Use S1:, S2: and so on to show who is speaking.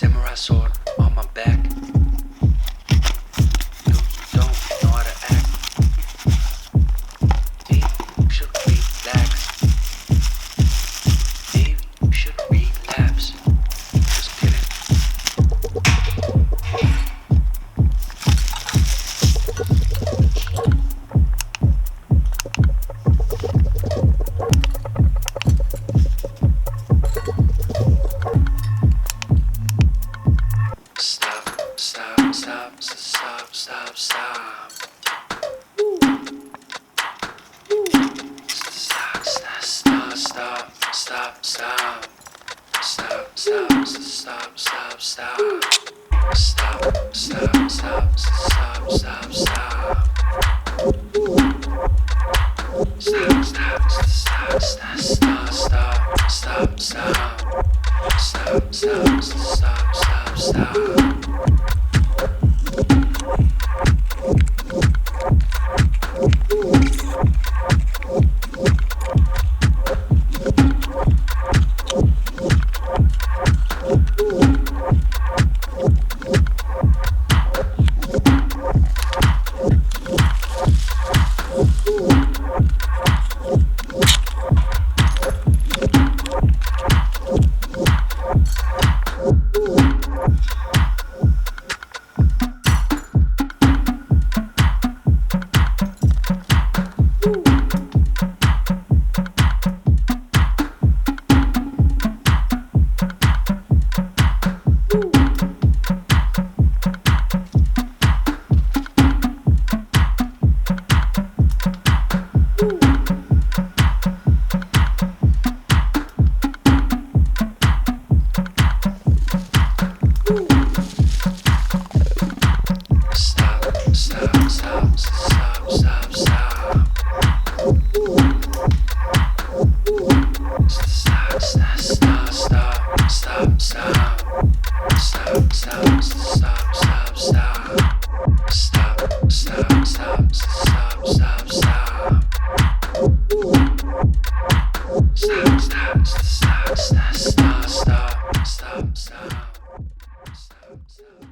S1: samurai sword on my back. You don't know how to act. Maybe you should relax. Maybe you should relapse. Just kidding. Stop, stop, stop, stop, stop, stop. Stop, stop, stop, stop, stop, stop. Stop, stop, stop, stop, stop. Stop, stop, stop, stop, stop, stop. Stop, stop, stop, stop, stop, stop, stop, stop. Stop, stop, stop, stop, stop. Stop.